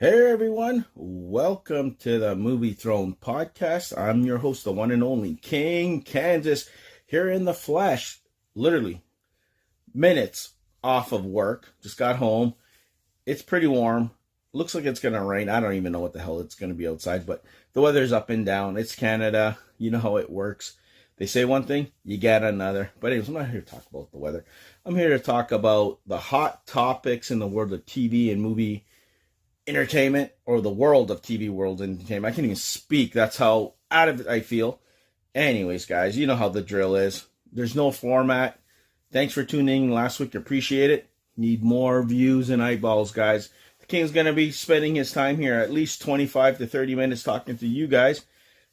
Hey everyone, welcome to the Movie Throne podcast. I'm your host, the one and only King Kansas, here in the flesh. Literally minutes off of work. Just got home. It's pretty warm. Looks like it's gonna rain. I don't even know what the hell it's gonna be outside, but the weather's up and down. It's Canada. You know how it works. They say one thing, you get another. But anyways, I'm not here to talk about the weather. I'm here to talk about the hot topics in the world of TV and movie entertainment, or the world of TV world entertainment. I can't even speak. That's how out of it I feel. Anyways, guys, you know how the drill is. There's no format. Thanks for tuning in last week. Appreciate it. Need more views and eyeballs, guys. The King's going to be spending his time here at least 25 to 30 minutes talking to you guys.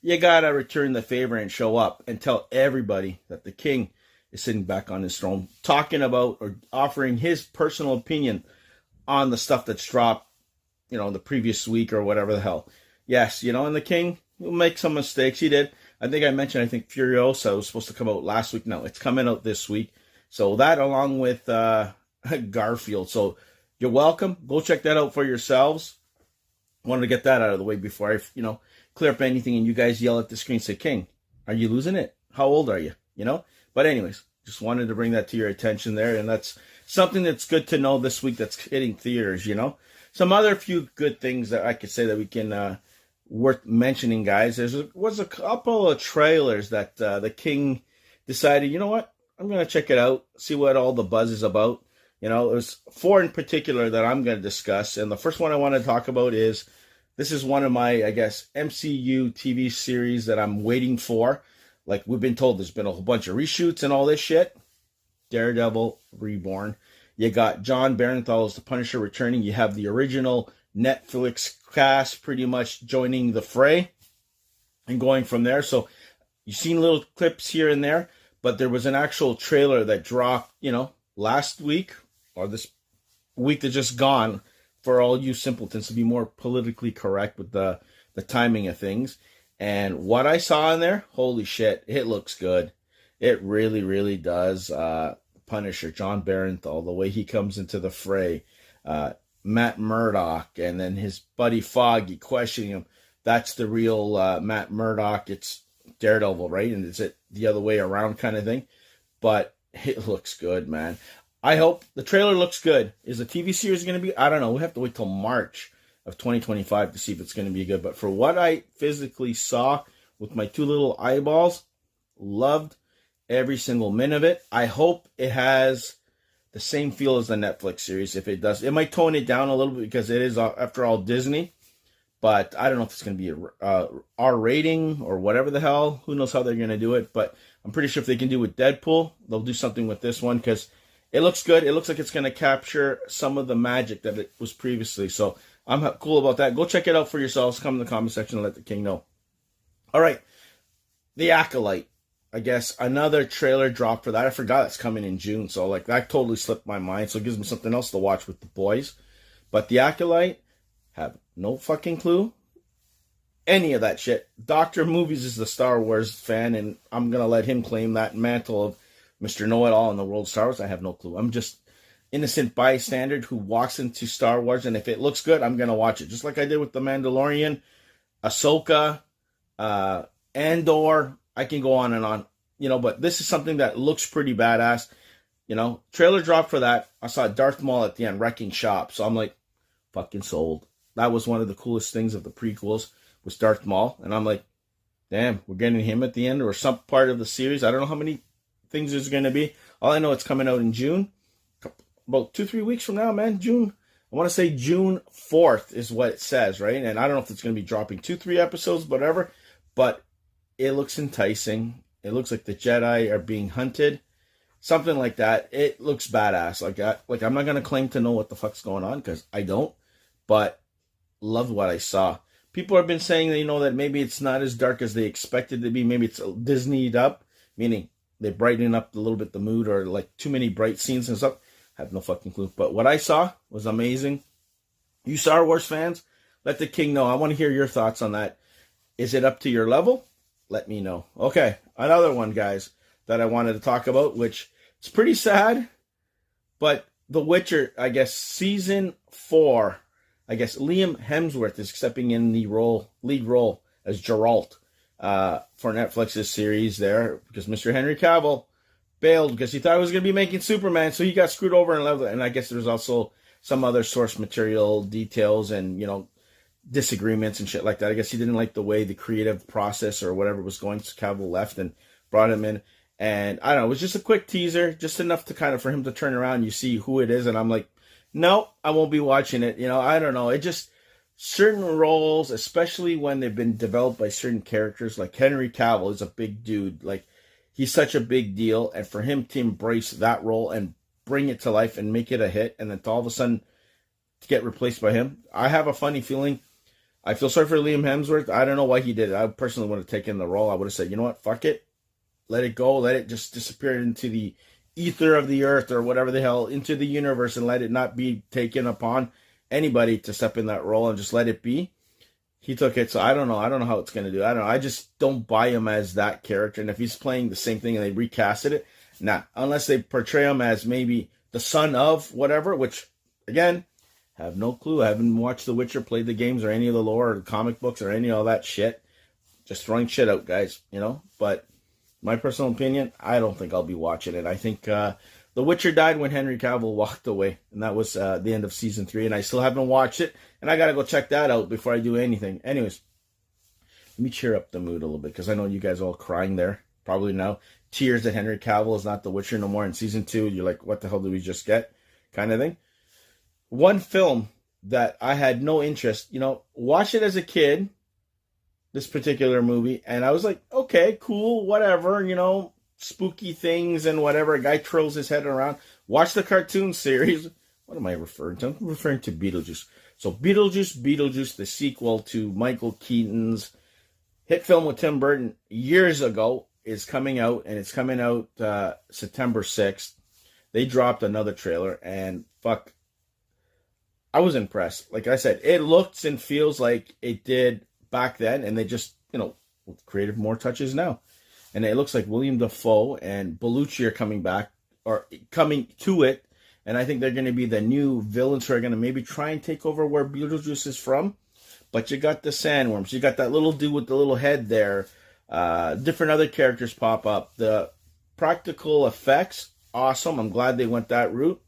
You got to return the favor and show up and tell everybody that the King is sitting back on his throne, talking about or offering his personal opinion on the stuff that's dropped, the previous week or whatever the hell. Yes, and the King will make some mistakes. He did. I think Furiosa was supposed to come out last week. No, it's coming out this week. So that along with Garfield. So you're welcome. Go check that out for yourselves. Wanted to get that out of the way before I, clear up anything and you guys yell at the screen, say, King, are you losing it? How old are you? But anyways, just wanted to bring that to your attention there. And that's something that's good to know this week that's hitting theaters, Some other few good things that I could say that we can worth mentioning, guys. There was a couple of trailers that the King decided, you know what, I'm going to check it out, see what all the buzz is about. There's four in particular that I'm going to discuss. And the first one I want to talk about is, this is one of my, MCU TV series that I'm waiting for. Like we've been told, there's been a whole bunch of reshoots and all this shit. Daredevil Reborn. You got John Bernthal as the Punisher returning. You have the original Netflix cast pretty much joining the fray and going from there. So you've seen little clips here and there, but there was an actual trailer that dropped, last week or this week that just gone, for all you simpletons to be more politically correct with the timing of things. And what I saw in there, holy shit, it looks good. It really, really does. Punisher, John Bernthal, the way he comes into the fray, Matt Murdock, and then his buddy Foggy questioning him. That's the real Matt Murdock. It's Daredevil, right? And it's it the other way around kind of thing. But it looks good, man. I hope the trailer looks good. Is the TV series going to be? I don't know. We have to wait till March of 2025 to see if it's going to be good. But for what I physically saw with my two little eyeballs, loved every single minute of it. I hope it has the same feel as the Netflix series. If it does, it might tone it down a little bit because it is, after all, Disney. But I don't know if it's going to be a R rating or whatever the hell. Who knows how they're going to do it. But I'm pretty sure if they can do with Deadpool, they'll do something with this one because it looks good. It looks like it's going to capture some of the magic that it was previously. So I'm cool about that. Go check it out for yourselves. Come in the comment section and let the King know. All right. The Acolyte. I guess another trailer drop for that. I forgot it's coming in June. So that totally slipped my mind. So it gives me something else to watch with the boys. But the Acolyte, have no fucking clue. Any of that shit. Dr. Movies is the Star Wars fan, and I'm going to let him claim that mantle of Mr. Know-It-All in the world of Star Wars. I have no clue. I'm just innocent bystander who walks into Star Wars, and if it looks good, I'm going to watch it. Just like I did with The Mandalorian, Ahsoka, Andor. I can go on and on, but this is something that looks pretty badass. Trailer drop for that. I saw Darth Maul at the end wrecking shop. So I'm like, fucking sold. That was one of the coolest things of the prequels, was Darth Maul. And I'm like, damn, we're getting him at the end or some part of the series. I don't know how many things there's going to be. All I know, it's coming out in June. About 2-3 weeks from now, man. June. I want to say June 4th is what it says, right? And I don't know if it's going to be dropping 2-3 episodes, whatever. But it looks enticing. It looks like the Jedi are being hunted. Something like that. It looks badass. I'm not going to claim to know what the fuck's going on because I don't. But loved what I saw. People have been saying that, that maybe it's not as dark as they expected to be. Maybe it's Disneyed up. Meaning they brighten up a little bit the mood or too many bright scenes and stuff. I have no fucking clue. But what I saw was amazing. You Star Wars fans, let the King know. I want to hear your thoughts on that. Is it up to your level? Let me know. Okay, another one, guys, that I wanted to talk about, which it's pretty sad, but The Witcher, I guess, season 4 I guess Liam Hemsworth is stepping in the lead role as Geralt for Netflix's series there, because Mr. Henry Cavill bailed because he thought he was going to be making Superman, so he got screwed over and left. And I guess there's also some other source material details and, disagreements and shit like that. I guess he didn't like the way the creative process or whatever was going, so Cavill left and brought him in. And I don't know, it was just a quick teaser, just enough to kind of for him to turn around. You see who it is, and I'm like, no, I won't be watching it. I don't know. It just, certain roles, especially when they've been developed by certain characters, like Henry Cavill is a big dude. Like, he's such a big deal, and for him to embrace that role and bring it to life and make it a hit, and then to all of a sudden to get replaced by him, I have a funny feeling. I feel sorry for Liam Hemsworth. I don't know why he did it. I personally would have taken the role. I would have said, you know what, fuck it. Let it go. Let it just disappear into the ether of the earth or whatever the hell, into the universe, and let it not be taken upon anybody to step in that role and just let it be. He took it, so I don't know. I don't know how it's going to do. I don't know. I just don't buy him as that character. And if he's playing the same thing and they recasted it, nah. Unless they portray him as maybe the son of whatever, which, again, have no clue. I haven't watched The Witcher, played the games, or any of the lore, or comic books, or any of all that shit. Just throwing shit out, guys, But my personal opinion, I don't think I'll be watching it. I think The Witcher died when Henry Cavill walked away, and that was the end of season 3, and I still haven't watched it, and I gotta go check that out before I do anything. Anyways, let me cheer up the mood a little bit, because I know you guys are all crying there, probably now. Tears that Henry Cavill is not The Witcher no more in season 2. You're like, what the hell did we just get? Kind of thing. One film that I had no interest, watched it as a kid, this particular movie, and I was like, okay, cool, whatever, spooky things and whatever. A guy twirls his head around. Watch the cartoon series. What am I referring to? I'm referring to Beetlejuice. So Beetlejuice, the sequel to Michael Keaton's hit film with Tim Burton years ago, is coming out, and it's coming out September 6th. They dropped another trailer, and fuck, I was impressed. Like I said, it looks and feels like it did back then, and they just, with creative more touches now. And it looks like William Dafoe and Bellucci are coming back, or coming to it, and I think they're going to be the new villains who are going to maybe try and take over where Beetlejuice is from. But you got the sandworms, you got that little dude with the little head there, different other characters pop up. The practical effects, awesome. I'm glad they went that route.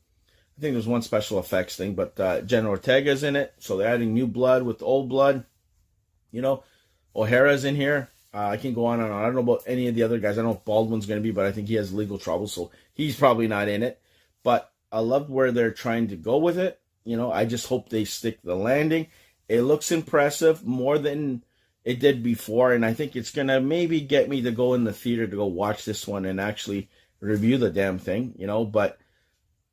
I think there's one special effects thing, but Jen Ortega's in it, so they're adding new blood with old blood. O'Hara's in here. I can go on and on. I don't know about any of the other guys. I don't know if Baldwin's going to be, but I think he has legal trouble, so he's probably not in it. But I love where they're trying to go with it. I just hope they stick the landing. It looks impressive, more than it did before, and I think it's going to maybe get me to go in the theater to go watch this one and actually review the damn thing, But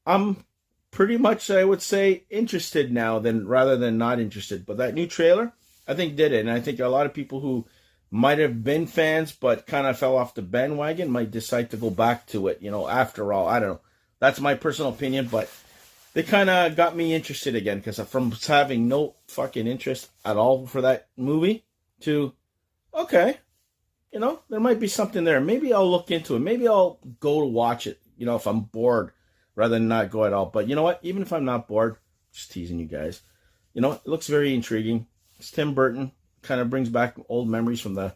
I'm pretty much, I would say, interested now rather than not interested. But that new trailer, I think, did it. And I think a lot of people who might have been fans but kind of fell off the bandwagon might decide to go back to it, after all. I don't know. That's my personal opinion, but they kind of got me interested again, because from having no fucking interest at all for that movie to, okay, there might be something there. Maybe I'll look into it. Maybe I'll go to watch it, if I'm bored, rather than not go at all. But you know what? Even if I'm not bored, just teasing you guys, it looks very intriguing. It's Tim Burton. Kind of brings back old memories from the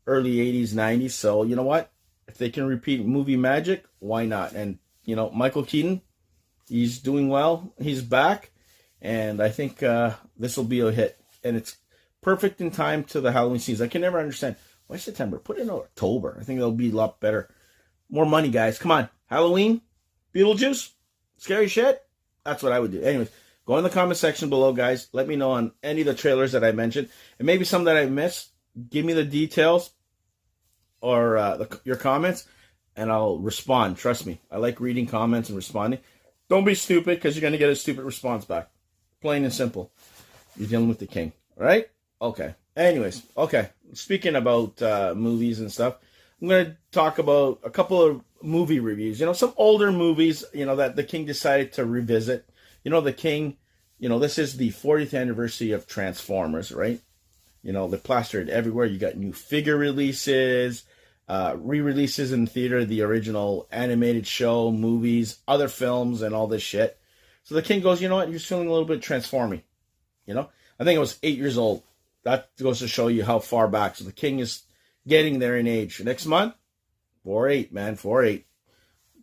early 80s, 90s. So, you know what? If they can repeat movie magic, why not? And, Michael Keaton, he's doing well. He's back. And I think this will be a hit. And it's perfect in time to the Halloween season. I can never understand. Why September? Put it in October. I think it'll be a lot better. More money, guys. Come on. Halloween? Beetlejuice? Scary shit? That's what I would do. Anyways, go in the comment section below, guys. Let me know on any of the trailers that I mentioned. And maybe some that I missed. Give me the details or your comments, and I'll respond. Trust me. I like reading comments and responding. Don't be stupid, because you're going to get a stupid response back. Plain and simple. You're dealing with the king. All right? Okay. Anyways. Okay. Speaking about movies and stuff, I'm going to talk about a couple of movie reviews. Some older movies, that the king decided to revisit. The king, this is the 40th anniversary of Transformers, right? They plastered it everywhere. You got new figure releases, re-releases in theater, the original animated show, movies, other films, and all this shit. So the king goes, you know what? You're just feeling a little bit transforming. you know? I think I was 8 years old. That goes to show you how far back. So the king is getting there in age. Next month, 4'8", man, 4'8".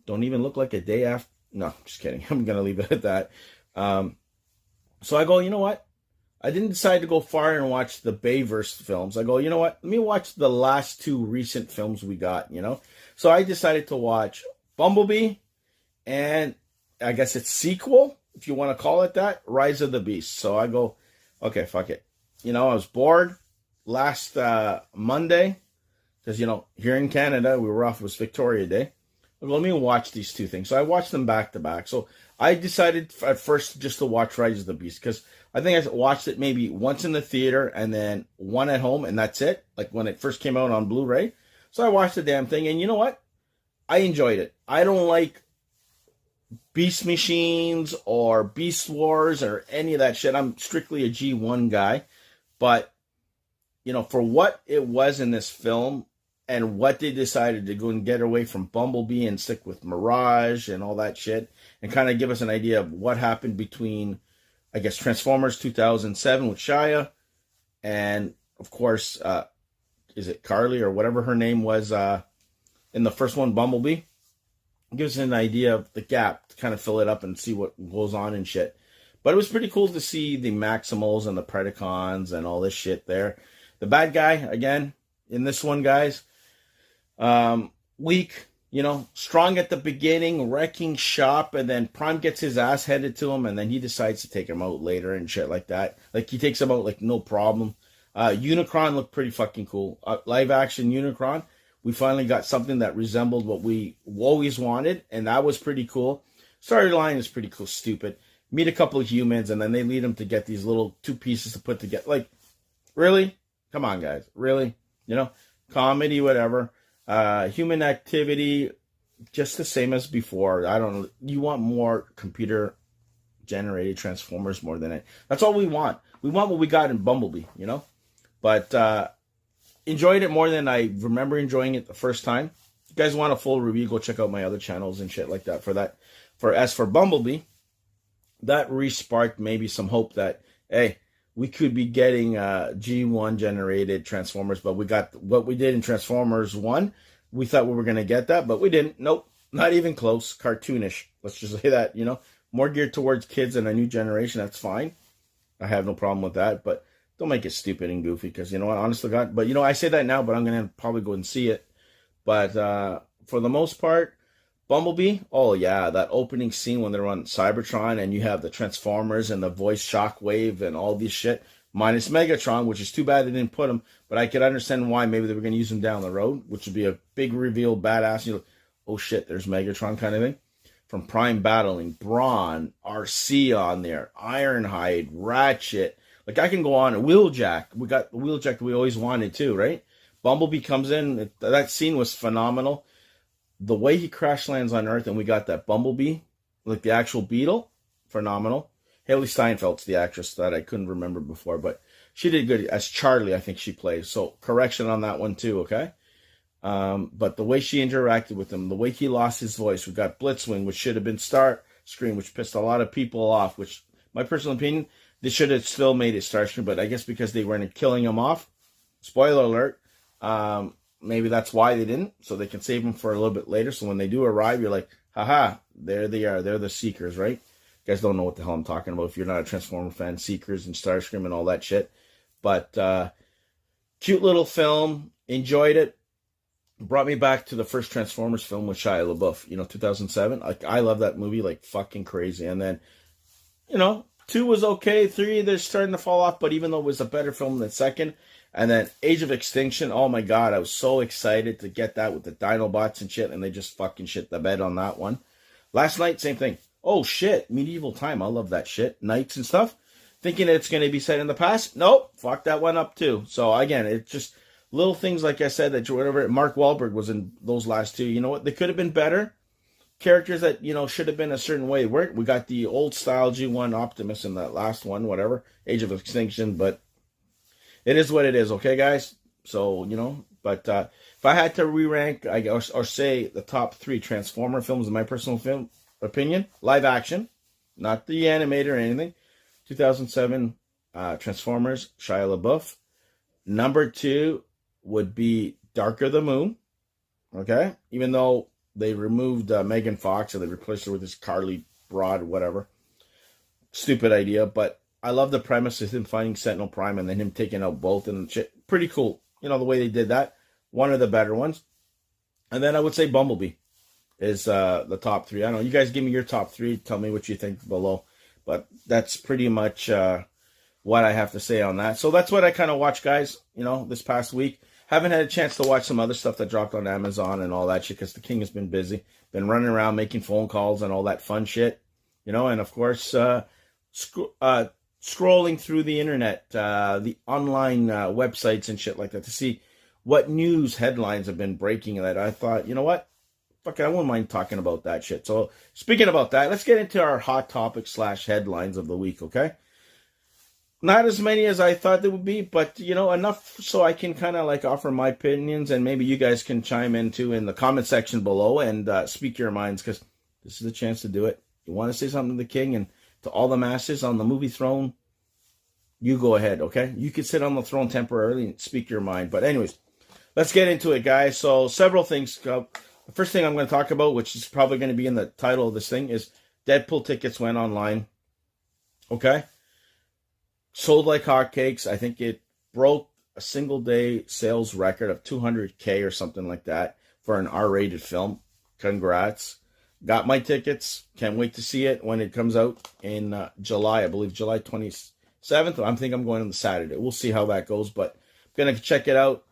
Don't even look like a day after. No, just kidding. I'm going to leave it at that. So I go, you know what? I didn't decide to go far and watch the Bayverse films. I go, you know what? Let me watch the last 2 recent films we got, you know? So I decided to watch Bumblebee and I guess it's sequel, if you want to call it that, Rise of the Beast. So I go, okay, fuck it. You know, I was bored last Monday because, you know, here in Canada, we were off, it was Victoria Day. I go, let me watch these 2 things. So I watched them back to back. So I decided at first just to watch Rise of the Beast because I think I watched it maybe once in the theater and then one at home, and that's it. Like when it first came out on Blu-ray. So I watched the damn thing, and you know what? I enjoyed it. I don't like Beast Machines or Beast Wars or any of that shit. I'm strictly a G1 guy. But, you know, for what it was in this film and what they decided to go and get away from Bumblebee and stick with Mirage and all that shit and kind of give us an idea of what happened between, I guess, Transformers 2007 with Shia and, of course, is it Carly or whatever her name was in the first one, Bumblebee? Gives us an idea of the gap to kind of fill it up and see what goes on and shit. But it was pretty cool to see the Maximals and the Predacons and all this shit there. The bad guy, again, in this one, guys, weak, you know, strong at the beginning, wrecking shop, and then Prime gets his ass headed to him, and then he decides to take him out later and shit like that. Like, he takes him out, like, no problem. Unicron looked pretty fucking cool. Live action Unicron. We finally got something that resembled what we always wanted, and that was pretty cool. Storyline is pretty cool, stupid. Meet a couple of humans, and then they lead them to get these little 2 pieces to put together. Like, really? Come on, guys. Really? You know? Comedy, whatever. Human activity, just the same as before. I don't know. You want more computer-generated Transformers more than it. That's all we want. We want what we got in Bumblebee, you know? But, enjoyed it more than I remember enjoying it the first time. If you guys want a full review, go check out my other channels and shit like that for that. As for Bumblebee, that re-sparked maybe some hope that, hey, we could be getting G1 generated Transformers, but we got what we did in Transformers 1. We thought we were going to get that, but we didn't. Nope, not even close. Cartoonish. Let's just say that, you know, more geared towards kids and a new generation. That's fine. I have no problem with that, but don't make it stupid and goofy because, you know what, honestly, God, but, you know, I say that now, but I'm going to probably go and see it. But for the most part, Bumblebee, oh yeah, that opening scene when they're on Cybertron and you have the Transformers and the voice Shockwave and all this shit, minus Megatron, which is too bad they didn't put him, but I could understand why maybe they were going to use him down the road, which would be a big reveal, badass, you know, oh shit, there's Megatron kind of thing. From Prime battling, Brawn, RC on there, Ironhide, Ratchet, like I can go on, Wheeljack, we got the Wheeljack we always wanted too, right? Bumblebee comes in, that scene was phenomenal. The way he crash lands on Earth and we got that Bumblebee, like the actual Beetle, phenomenal. Haley Steinfeld's the actress that I couldn't remember before, but she did good as Charlie, I think she plays. So correction on that one too, okay? But the way she interacted with him, the way he lost his voice, we got Blitzwing, which should have been Starscream, which pissed a lot of people off, which, my personal opinion, they should have still made it Starscream, but I guess because they weren't killing him off, spoiler alert, maybe that's why they didn't, so they can save them for a little bit later. So when they do arrive, you're like, haha, there they are. They're the Seekers, right? You guys don't know what the hell I'm talking about if you're not a Transformer fan. Seekers and Starscream and all that shit. But cute little film. Enjoyed it. Brought me back to the first Transformers film with Shia LaBeouf, you know, 2007. Like, I love that movie like fucking crazy. And then, you know, 2 was okay. 3, they're starting to fall off. But even though it was a better film than second, and then Age of Extinction, oh my god, I was so excited to get that with the Dinobots and shit, and they just fucking shit the bed on that one. Last night, same thing. Oh shit, medieval time, I love that shit. Knights and stuff. Thinking it's going to be set in the past. Nope, fuck that one up too. So again, it's just little things like I said, that whatever, Mark Wahlberg was in those last 2. You know what, they could have been better. Characters that, you know, should have been a certain way. We got the old style G1 Optimus in that last one, whatever. Age of Extinction, but it is what it is, okay, guys? So, you know, but if I had to re-rank, or say the top 3 Transformer films in my personal opinion, live action, not the animated or anything, 2007, Transformers, Shia LaBeouf. Number 2 would be Darker the Moon. Okay? Even though they removed Megan Fox and they replaced her with this Carly broad, whatever. Stupid idea, but I love the premise of him finding Sentinel Prime and then him taking out both and shit. Pretty cool. You know, the way they did that. One of the better ones. And then I would say Bumblebee is the top 3. I don't know. You guys give me your top 3. Tell me what you think below. But that's pretty much what I have to say on that. So that's what I kind of watched, guys, you know, this past week. Haven't had a chance to watch some other stuff that dropped on Amazon and all that shit because the king has been busy. Been running around making phone calls and all that fun shit. You know, and of course, scrolling through the internet, the online websites and shit like that to see what news headlines have been breaking that I thought, you know what? Fuck it, I wouldn't mind talking about that shit. So speaking about that, let's get into our hot topic / headlines of the week, okay? Not as many as I thought there would be, but, you know, enough so I can kind of like offer my opinions and maybe you guys can chime in too in the comment section below and speak your minds because this is the chance to do it. You want to say something to the king and to all the masses on the movie throne, you go ahead, okay? You can sit on the throne temporarily and speak your mind. But anyways, let's get into it, guys. So several things. The first thing I'm going to talk about, which is probably going to be in the title of this thing, is Deadpool tickets went online, okay? Sold like hotcakes. I think it broke a single day sales record of 200K or something like that for an R-rated film. Congrats. Got my tickets. Can't wait to see it when it comes out in July. I believe July 27th. I think I'm going on the Saturday. We'll see how that goes, but I'm going to check it out.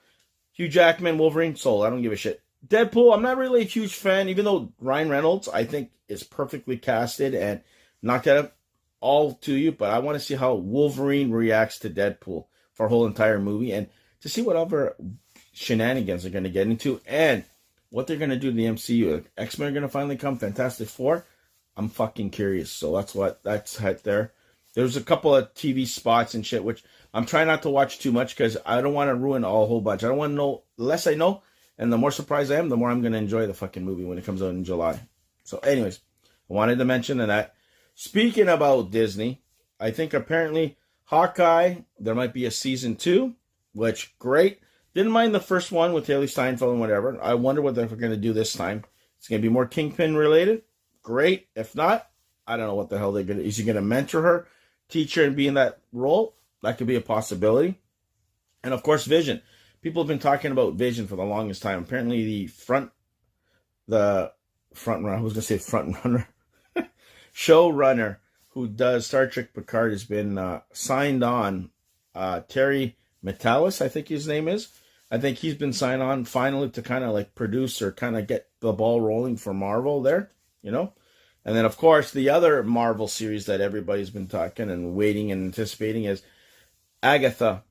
Hugh Jackman, Wolverine, sold. I don't give a shit. Deadpool, I'm not really a huge fan, even though Ryan Reynolds, I think, is perfectly casted and knocked it up all to you, but I want to see how Wolverine reacts to Deadpool for a whole entire movie and to see what other shenanigans they're going to get into and what they're going to do to the MCU. X-Men are going to finally come, Fantastic Four. I'm fucking curious. So that's right there. There's a couple of TV spots and shit, which I'm trying not to watch too much because I don't want to ruin a whole bunch. I don't want to know, the less I know, and the more surprised I am, the more I'm going to enjoy the fucking movie when it comes out in July. So anyways, I wanted to mention that. Speaking about Disney, I think apparently Hawkeye, there might be a season 2, which, great. Didn't mind the first one with Haley Steinfeld and whatever. I wonder what they're going to do this time. It's going to be more Kingpin related. Great. If not, I don't know what the hell they're going to... Is he going to mentor her, teach her, and be in that role? That could be a possibility. And, of course, Vision. People have been talking about Vision for the longest time. Apparently, the front runner, I was going to say front runner, showrunner who does Star Trek Picard has been signed on. Terry Metalis, I think his name is. I think he's been signed on finally to kind of like produce or kind of get the ball rolling for Marvel there, you know. And then, of course, the other Marvel series that everybody's been talking and waiting and anticipating is Agatha,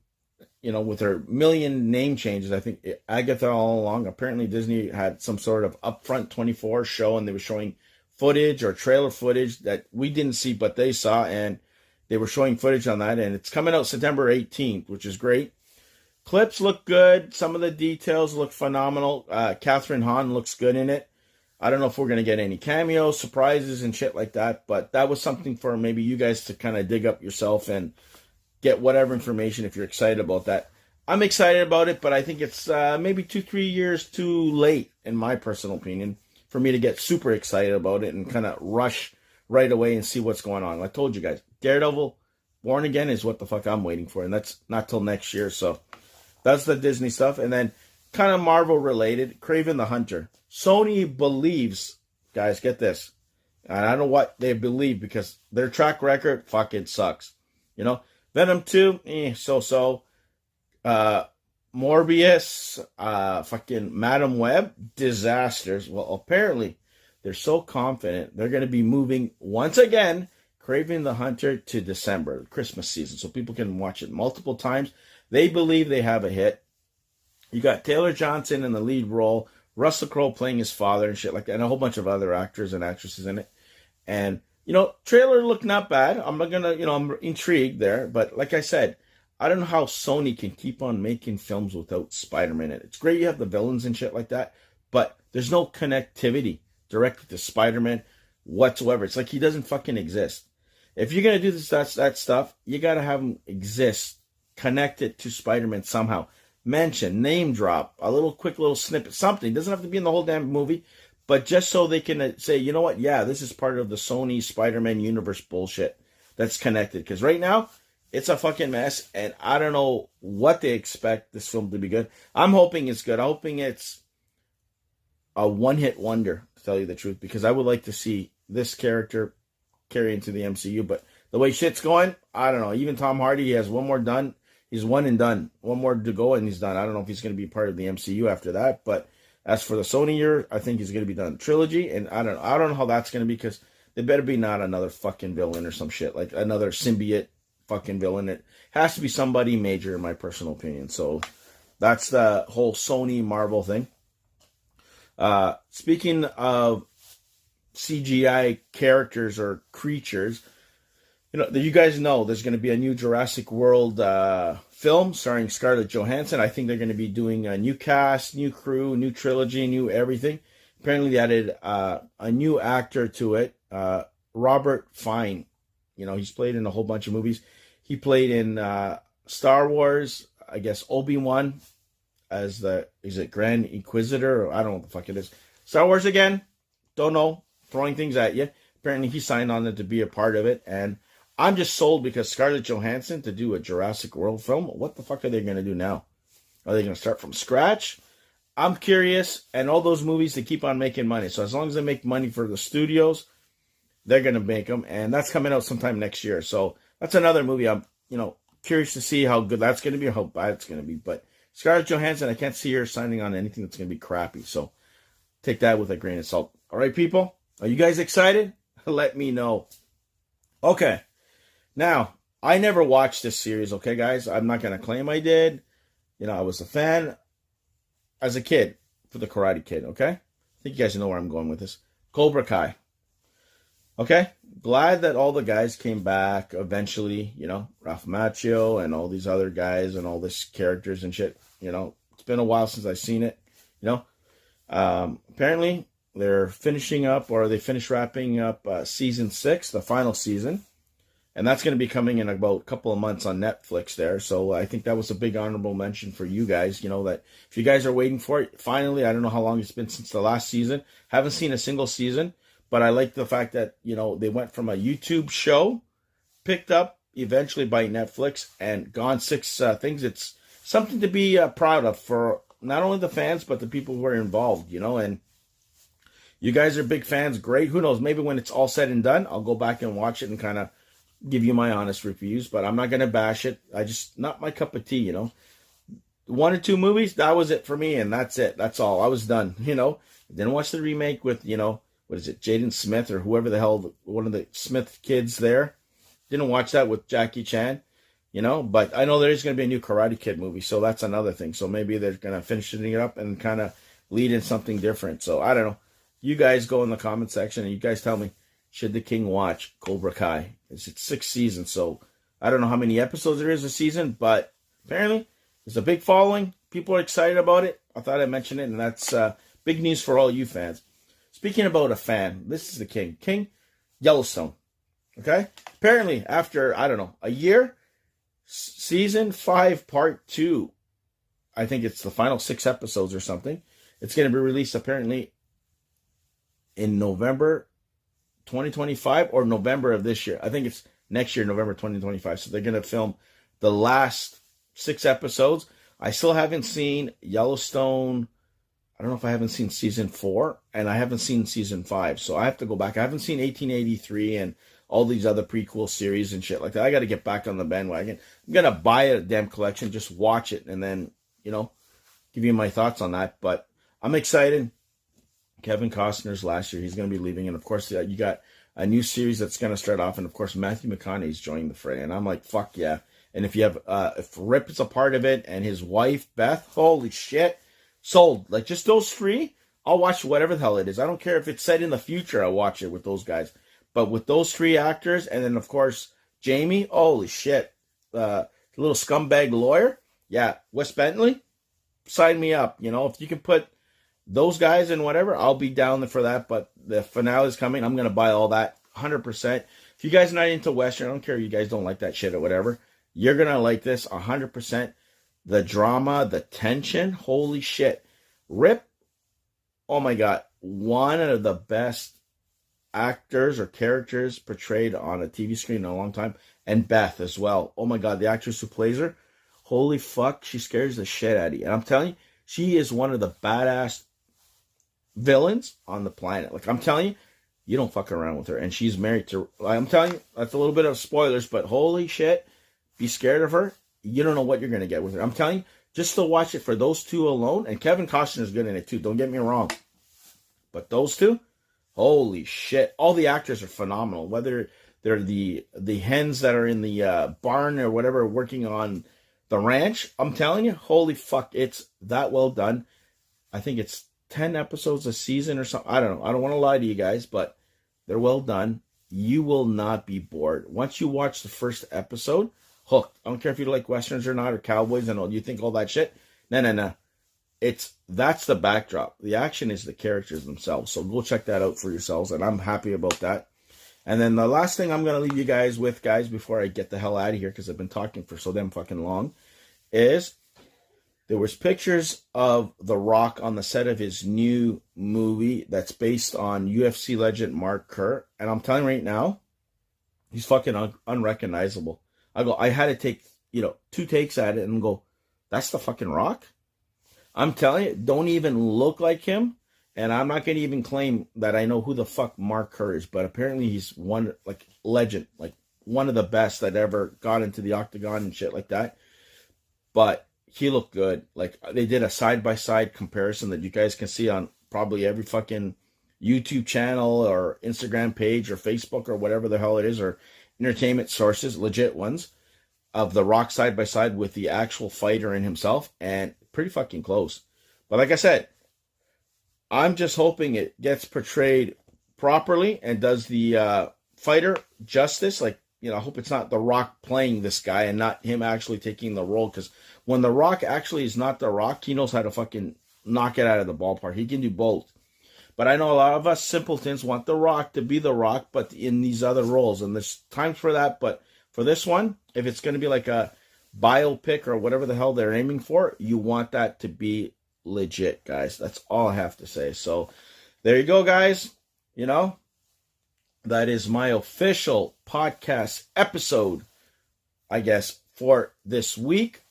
you know, with her million name changes. I think Agatha all along. Apparently, Disney had some sort of upfront 24 show and they were showing footage or trailer footage that we didn't see, but they saw, and they were showing footage on that, and it's coming out September 18th, which is great. Clips look good. Some of the details look phenomenal. Catherine Hahn looks good in it. I don't know if we're going to get any cameos, surprises, and shit like that, but that was something for maybe you guys to kind of dig up yourself and get whatever information if you're excited about that. I'm excited about it, but I think it's maybe 2-3 years too late, in my personal opinion, for me to get super excited about it and kind of rush right away and see what's going on. I told you guys, Daredevil, Born Again is what the fuck I'm waiting for, and that's not till next year. So that's the Disney stuff. And then kind of Marvel related, Kraven the Hunter. Sony believes, guys, get this, and I don't know what they believe because their track record fucking sucks. You know, Venom 2, so-so. Morbius, fucking Madam Web, disasters. Well, apparently, they're so confident they're going to be moving, once again, Kraven the Hunter to December, Christmas season, so people can watch it multiple times. They believe they have a hit. You got Taylor Johnson in the lead role, Russell Crowe playing his father and shit like that, and a whole bunch of other actors and actresses in it. And, you know, trailer looked not bad. I'm not going to, you know, I'm intrigued there, but like I said, I don't know how Sony can keep on making films without Spider-Man in it. It's great you have the villains and shit like that, but there's no connectivity directly to Spider-Man whatsoever. It's like he doesn't fucking exist. If you're going to do that stuff, you got to have them exist, connected to Spider-Man somehow. Mention, name drop, a quick little snippet, something. It doesn't have to be in the whole damn movie, but just so they can say, you know what? Yeah, this is part of the Sony Spider-Man universe bullshit that's connected. Because right now, it's a fucking mess, and I don't know what they expect this film to be good. I'm hoping it's good. I'm hoping it's a one-hit wonder, to tell you the truth, because I would like to see this character carry into the MCU. But the way shit's going, I don't know. Even Tom Hardy, he has one more done. He's one and done. One more to go, and he's done. I don't know if he's going to be part of the MCU after that. But as for the Sony year, I think he's going to be done trilogy, and I don't know how that's going to be, because they better be not another fucking villain or some shit, like another symbiote fucking villain. It has to be somebody major, in my personal opinion. So that's the whole Sony Marvel thing. Speaking of CGI characters or creatures, you guys know there's going to be a new Jurassic World film starring Scarlett Johansson. I think they're going to be doing a new cast, new crew, new trilogy, new everything. Apparently they added a new actor to it, Robert Fine. He's played in a whole bunch of movies. He played in Star Wars, I guess Obi-Wan, as is it Grand Inquisitor? Or I don't know what the fuck it is. Star Wars again? Don't know. Throwing things at you. Apparently he signed on to be a part of it. And I'm just sold, because Scarlett Johansson to do a Jurassic World film. What the fuck are they going to do now? Are they going to start from scratch? I'm curious. And all those movies, they keep on making money. So as long as they make money for the studios, they're going to make them. And that's coming out sometime next year. So that's another movie I'm, curious to see how good that's going to be or how bad it's going to be. But Scarlett Johansson, I can't see her signing on anything that's going to be crappy. So take that with a grain of salt. All right, people? Are you guys excited? Let me know. Okay. Now, I never watched this series, okay, guys? I'm not going to claim I did. I was a fan as a kid for the Karate Kid, okay? I think you guys know where I'm going with this. Cobra Kai. Okay? Glad that all the guys came back eventually, Ralph Macchio and all these other guys and all these characters and shit. It's been a while since I've seen it, Apparently, they're finishing up, or they finished wrapping up season 6, the final season. And that's going to be coming in about a couple of months on Netflix there. So I think that was a big honorable mention for you guys. That if you guys are waiting for it, finally, I don't know how long it's been since the last season. Haven't seen a single season. But I like the fact that, they went from a YouTube show, picked up eventually by Netflix, and gone 6 things. It's something to be proud of for not only the fans, but the people who are involved, and you guys are big fans. Great. Who knows? Maybe when it's all said and done, I'll go back and watch it and kind of give you my honest reviews, but I'm not going to bash it. Not my cup of tea, 1 or 2 movies, that was it for me, and that's it. That's all. I was done, Didn't watch the remake with, what is it, Jaden Smith or whoever the hell, one of the Smith kids there. Didn't watch that with Jackie Chan, but I know there is going to be a new Karate Kid movie, so that's another thing. So maybe they're going to finish it up and kind of lead in something different. So I don't know. You guys go in the comment section and you guys tell me, should the king watch Cobra Kai? It's 6 seasons, so I don't know how many episodes there is a season, but apparently there's a big following. People are excited about it. I thought I'd mention it, and that's big news for all you fans. Speaking about a fan, this is the king. King Yellowstone. Okay? Apparently, after, I don't know, a year, season 5, part 2, I think it's the final 6 episodes or something. It's going to be released apparently in November 2025 or November of this year. I think it's next year, November 2025. So they're going to film the last 6 episodes. I still haven't seen Yellowstone. I don't know if I haven't seen season 4, and I haven't seen season 5. So I have to go back. I haven't seen 1883 and all these other prequel series and shit like that. I got to get back on the bandwagon. I'm going to buy a damn collection, just watch it, and then, give you my thoughts on that. But I'm excited. Kevin Costner's last year. He's going to be leaving. And, of course, you got a new series that's going to start off. And, of course, Matthew McConaughey's joining the fray. And I'm like, fuck yeah. And if you have, if Rip is a part of it and his wife, Beth, holy shit, sold. Like, just those 3, I'll watch whatever the hell it is. I don't care if it's set in the future. I'll watch it with those guys. But with those 3 actors, and then, of course, Jamie, holy shit. The little scumbag lawyer. Yeah, Wes Bentley, sign me up. If you can put those guys in whatever, I'll be down for that. But the finale is coming. I'm going to buy all that 100%. if you guys are not into Western, I don't care if you guys don't like that shit or whatever, you're going to like this 100%. The drama, the tension, holy shit. Rip, oh my God, one of the best actors or characters portrayed on a TV screen in a long time. And Beth as well. Oh my God, the actress who plays her, holy fuck, she scares the shit out of you. And I'm telling you, she is one of the badass villains on the planet. Like, I'm telling you, you don't fuck around with her. And she's married to, I'm telling you, that's a little bit of spoilers, but holy shit, be scared of her. You don't know what you're going to get with her. I'm telling you, just to watch it for those two alone, and Kevin Costner's good in it too, don't get me wrong. But those two, holy shit. All the actors are phenomenal. Whether they're the hens that are in the barn or whatever working on the ranch, I'm telling you, holy fuck, it's that well done. I think it's 10 episodes a season or something. I don't know. I don't want to lie to you guys, but they're well done. You will not be bored. Once you watch the first episode, hooked. I don't care if you like Westerns or not, or cowboys and all. You think all that shit? No. That's the backdrop. The action is the characters themselves. So go check that out for yourselves, and I'm happy about that. And then the last thing I'm going to leave you guys with, guys, before I get the hell out of here, because I've been talking for so damn fucking long, is there was pictures of The Rock on the set of his new movie that's based on UFC legend Mark Kerr. And I'm telling you right now, he's fucking unrecognizable. I had to take, 2 takes at it and go, that's the fucking Rock? I'm telling you, don't even look like him. And I'm not going to even claim that I know who the fuck Mark Kerr is, but apparently he's one, like, legend, like one of the best that ever got into the octagon and shit like that. But he looked good. Like, they did a side-by-side comparison that you guys can see on probably every fucking YouTube channel or Instagram page or Facebook or whatever the hell it is, or entertainment sources, legit ones, of The Rock side-by-side with the actual fighter and himself, and pretty fucking close. But like I said, I'm just hoping it gets portrayed properly and does the fighter justice. Like, I hope it's not The Rock playing this guy and not him actually taking the role. Because when The Rock actually is not The Rock, he knows how to fucking knock it out of the ballpark. He can do both. But I know a lot of us simpletons want The Rock to be The Rock, but in these other roles. And there's times for that. But for this one, if it's going to be like a biopic or whatever the hell they're aiming for, you want that to be legit, guys. That's all I have to say. So there you go, guys. That is my official podcast episode, I guess, for this week.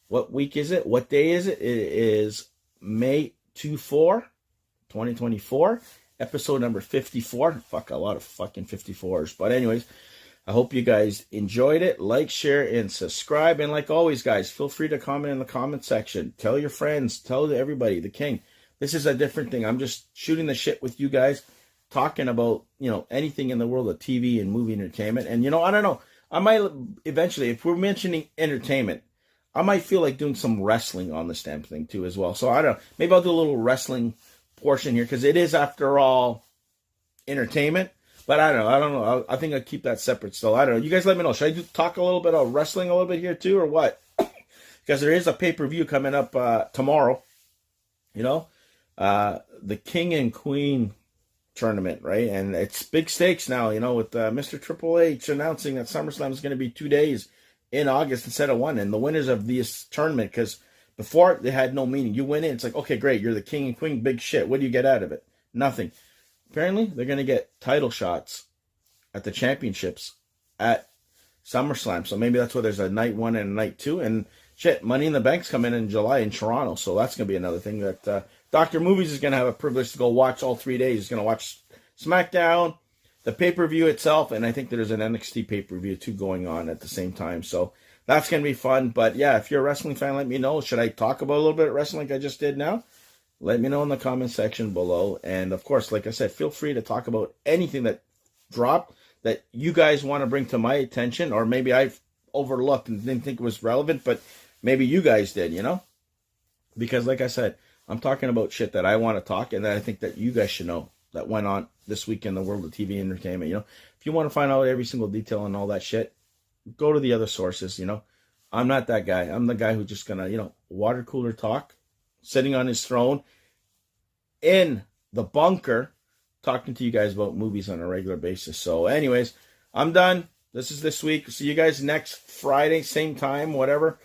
What week is it? What day is it? It is May 24, 2024, episode number 54. Fuck, a lot of fucking 54s. But anyways, I hope you guys enjoyed it. Like, share, and subscribe. And like always, guys, feel free to comment in the comment section. Tell your friends. Tell everybody. The King. This is a different thing. I'm just shooting the shit with you guys, talking about, anything in the world of TV and movie entertainment. And, I don't know. I might eventually, if we're mentioning entertainment, I might feel like doing some wrestling on this damn thing too as well. So I don't know. Maybe I'll do a little wrestling portion here, because it is, after all, entertainment. But I don't know. I think I'll keep that separate still. I don't know. You guys let me know. Should I talk a little bit of wrestling a little bit here too, or what? Because there is a pay-per-view coming up tomorrow. The King and Queen tournament, right? And it's big stakes now, with Mr. Triple H announcing that SummerSlam is going to be 2 days in August instead of 1. And the winners of this tournament, because before they had no meaning. You win it, it's like, okay, great, you're the King and Queen, big shit. What do you get out of it? Nothing. Apparently, they're going to get title shots at the championships at SummerSlam. So maybe that's why there's a night 1 and a night 2. And shit, Money in the Bank's coming in July in Toronto. So that's going to be another thing that Dr. Movies is going to have a privilege to go watch all 3 days. He's going to watch SmackDown, the pay-per-view itself, and I think there's an NXT pay-per-view too going on at the same time. So that's going to be fun. But yeah, if you're a wrestling fan, let me know. Should I talk about a little bit of wrestling like I just did now? Let me know in the comment section below. And of course, like I said, feel free to talk about anything that dropped that you guys want to bring to my attention, or maybe I've overlooked and didn't think it was relevant, but maybe you guys did, Because like I said, I'm talking about shit that I want to talk and that I think that you guys should know that went on this week in the world of TV entertainment. If you want to find out every single detail and all that shit, go to the other sources. I'm not that guy. I'm the guy who's just gonna, water cooler talk, sitting on his throne in the bunker, talking to you guys about movies on a regular basis. So anyways, I'm done. This is this week. See you guys next Friday, same time, whatever.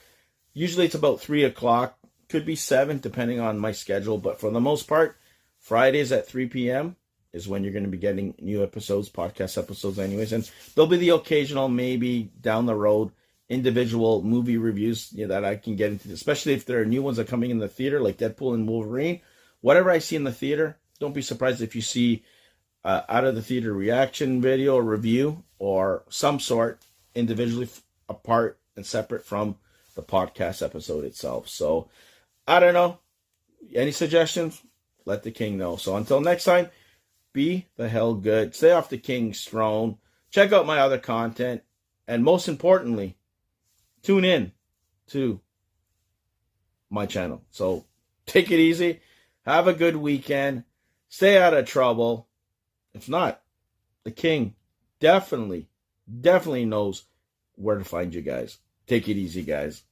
Usually it's about 3 o'clock. Could be 7, depending on my schedule. But for the most part, Fridays at 3 p.m. is when you're going to be getting new episodes, podcast episodes anyways. And there'll be the occasional, maybe down the road, individual movie reviews that I can get into, especially if there are new ones that are coming in the theater, like Deadpool and Wolverine. Whatever I see in the theater, don't be surprised if you see out of the theater reaction video or review or some sort individually apart and separate from the podcast episode itself. So I don't know. Any suggestions? Let the king know. So until next time, be the hell good. Stay off the king's throne. Check out my other content. And most importantly, tune in to my channel. So take it easy. Have a good weekend. Stay out of trouble. If not, the king definitely knows where to find you guys. Take it easy, guys.